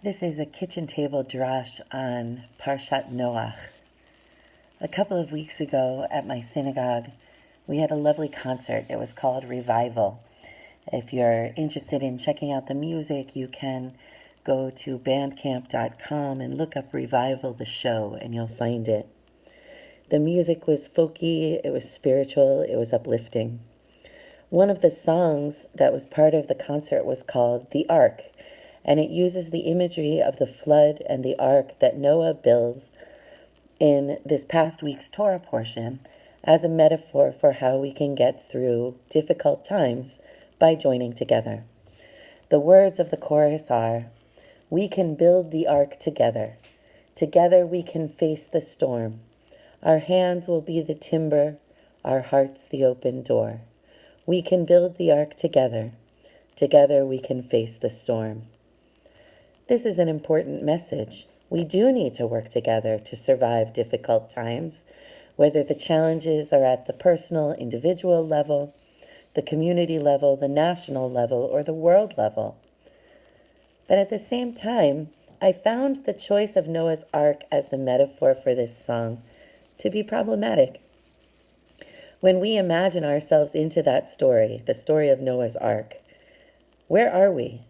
This is a kitchen table drash on parashat Noach. A couple of weeks ago at my synagogue, we had a lovely concert. It was called Revival. If you're interested in checking out the music, you can go to bandcamp.com and look up Revival the show, and you'll find it. The music was folky, it was spiritual, it was uplifting. One of the songs that was part of the concert was called The Ark, and it uses the imagery of the flood and the ark that Noah builds in this past week's Torah portion as a metaphor for how we can get through difficult times by joining together. The words of the chorus are, "We can build the ark together. Together we can face the storm. Our hands will be the timber, our hearts the open door. We can build the ark together. Together we can face the storm." This is an important message. We do need to work together to survive difficult times, whether the challenges are at the personal, individual level, the community level, the national level, or the world level. But at the same time, I found the choice of Noah's Ark as the metaphor for this song to be problematic. When we imagine ourselves into that story, the story of Noah's Ark, where are we?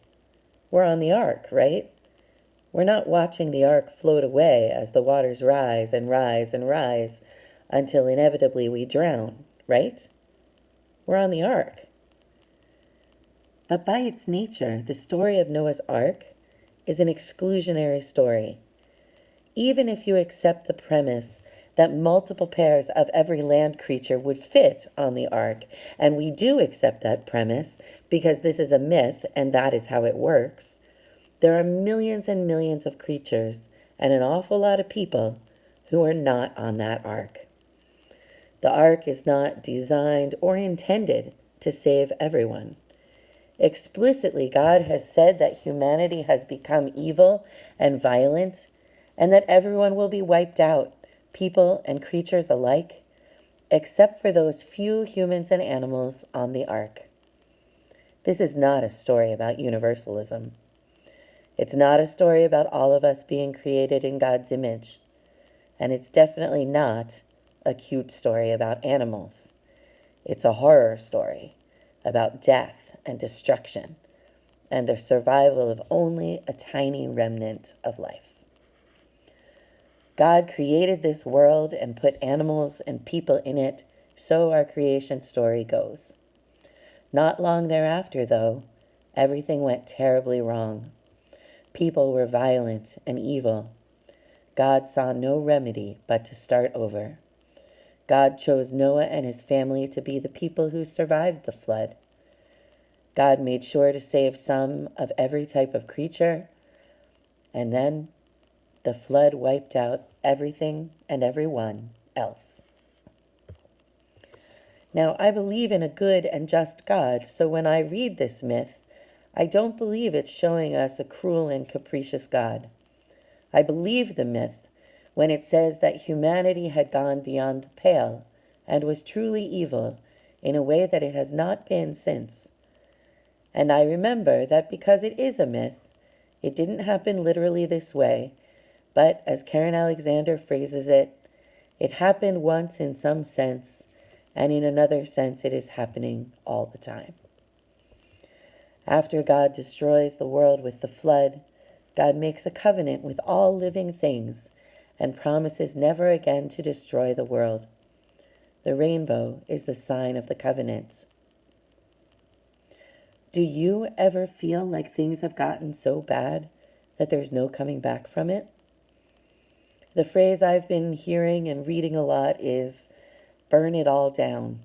We're on the ark, right? We're not watching the ark float away as the waters rise and rise and rise until inevitably we drown, right? We're on the ark. But by its nature, the story of Noah's Ark is an exclusionary story. Even if you accept the premise that multiple pairs of every land creature would fit on the ark, and we do accept that premise because this is a myth and that is how it works, there are millions and millions of creatures and an awful lot of people who are not on that ark. The ark is not designed or intended to save everyone. Explicitly, God has said that humanity has become evil and violent and that everyone will be wiped out, people and creatures alike, except for those few humans and animals on the ark. This is not a story about universalism. It's not a story about all of us being created in God's image. And it's definitely not a cute story about animals. It's a horror story about death and destruction and the survival of only a tiny remnant of life. God created this world and put animals and people in it, so our creation story goes. Not long thereafter, though, everything went terribly wrong. People were violent and evil. God saw no remedy but to start over. God chose Noah and his family to be the people who survived the flood. God made sure to save some of every type of creature, and then the flood wiped out everything and everyone else. Now, I believe in a good and just God, so when I read this myth, I don't believe it's showing us a cruel and capricious God. I believe the myth when it says that humanity had gone beyond the pale and was truly evil in a way that it has not been since. And I remember that because it is a myth, it didn't happen literally this way, but as Karen Alexander phrases it, it happened once in some sense, and in another sense it is happening all the time. After God destroys the world with the flood, God makes a covenant with all living things and promises never again to destroy the world. The rainbow is the sign of the covenant. Do you ever feel like things have gotten so bad that there's no coming back from it? The phrase I've been hearing and reading a lot is, burn it all down.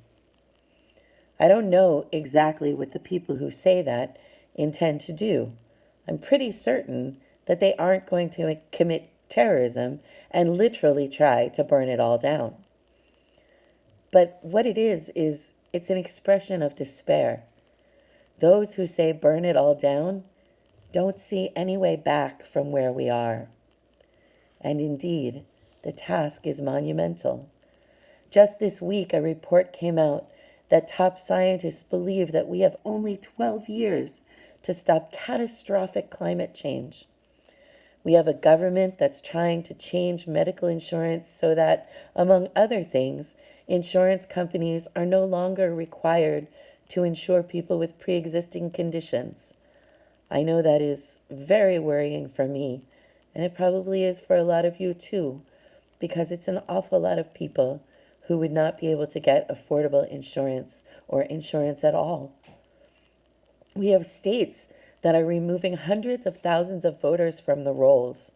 I don't know exactly what the people who say that intend to do. I'm pretty certain that they aren't going to commit terrorism and literally try to burn it all down. But what it is it's an expression of despair. Those who say burn it all down don't see any way back from where we are. And indeed, the task is monumental. Just this week, a report came out that top scientists believe that we have only 12 years to stop catastrophic climate change. We have a government that's trying to change medical insurance so that, among other things, insurance companies are no longer required to insure people with pre-existing conditions. I know that is very worrying for me, and it probably is for a lot of you too, because it's an awful lot of people who would not be able to get affordable insurance or insurance at all. We have states that are removing hundreds of thousands of voters from the rolls.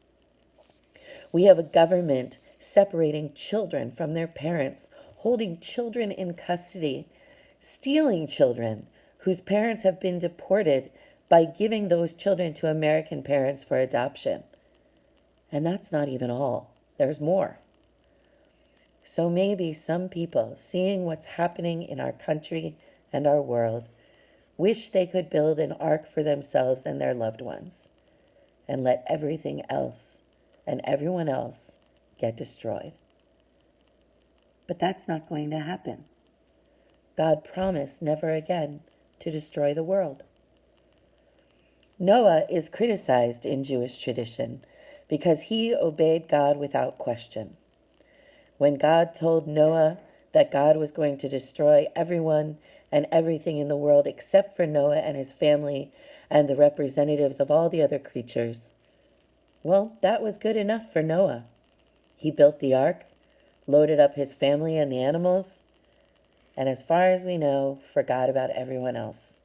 We have a government separating children from their parents, holding children in custody, stealing children whose parents have been deported by giving those children to American parents for adoption. And that's not even all. There's more. So maybe some people, seeing what's happening in our country and our world, wish they could build an ark for themselves and their loved ones and let everything else and everyone else get destroyed. But that's not going to happen. God promised never again to destroy the world. Noah is criticized in Jewish tradition because he obeyed God without question. When God told Noah that God was going to destroy everyone and everything in the world except for Noah and his family and the representatives of all the other creatures, well, that was good enough for Noah. He built the ark, loaded up his family and the animals, and as far as we know, forgot about everyone else.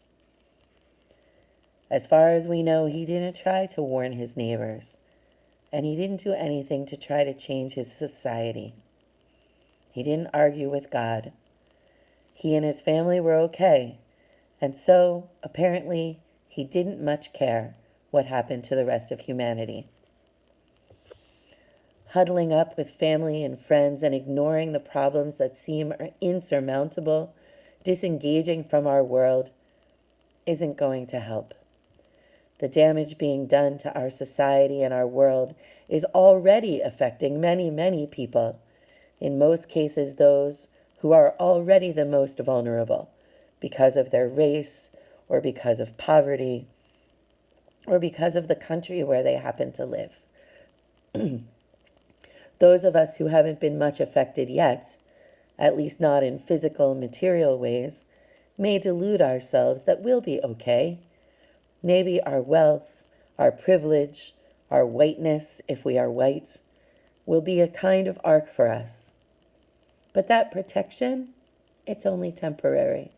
As far as we know, he didn't try to warn his neighbors, and he didn't do anything to try to change his society. He didn't argue with God. He and his family were okay, and so, apparently, he didn't much care what happened to the rest of humanity. Huddling up with family and friends and ignoring the problems that seem insurmountable, disengaging from our world, isn't going to help. The damage being done to our society and our world is already affecting many, many people, in most cases those who are already the most vulnerable because of their race or because of poverty or because of the country where they happen to live. Those of us who haven't been much affected yet, at least not in physical, material ways, may delude ourselves that we'll be okay. Maybe our wealth, our privilege, our whiteness, if we are white, will be a kind of ark for us. But that protection, it's only temporary.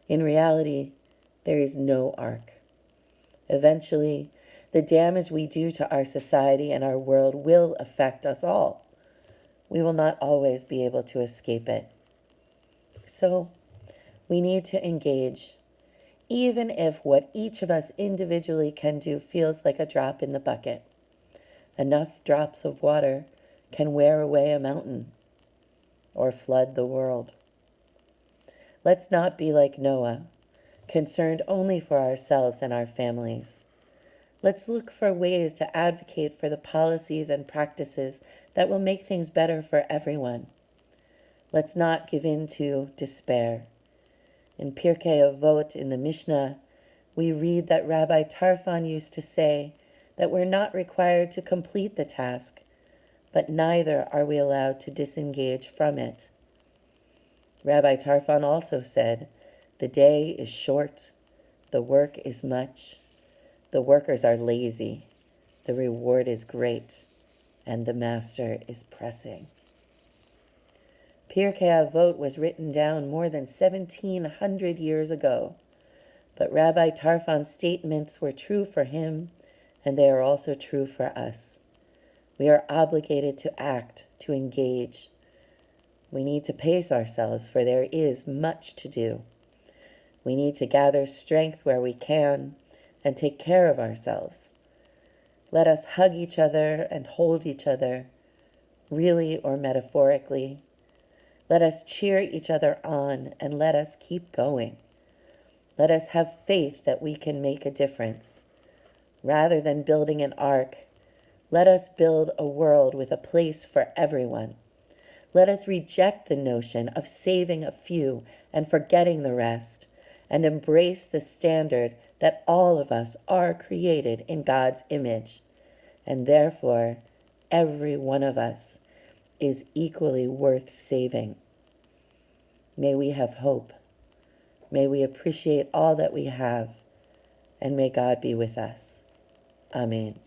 In reality, there is no ark. Eventually, the damage we do to our society and our world will affect us all. We will not always be able to escape it. So, we need to engage, even if what each of us individually can do feels like a drop in the bucket. Enough drops of water can wear away a mountain or flood the world. Let's not be like Noah, concerned only for ourselves and our families. Let's look for ways to advocate for the policies and practices that will make things better for everyone. Let's not give in to despair. In Pirkei Avot in the Mishnah, we read that Rabbi Tarfon used to say that we're not required to complete the task, but neither are we allowed to disengage from it. Rabbi Tarfon also said, the day is short, the work is much, the workers are lazy, the reward is great, and the master is pressing. Pirkei Avot was written down more than 1,700 years ago, but Rabbi Tarfon's statements were true for him, and they are also true for us. We are obligated to act, to engage. We need to pace ourselves, for there is much to do. We need to gather strength where we can and take care of ourselves. Let us hug each other and hold each other, really or metaphorically. Let us cheer each other on and let us keep going. Let us have faith that we can make a difference. Rather than building an ark, let us build a world with a place for everyone. Let us reject the notion of saving a few and forgetting the rest, and embrace the standard that all of us are created in God's image, and therefore every one of us is equally worth saving. May we have hope. May we appreciate all that we have, and may God be with us. Amen.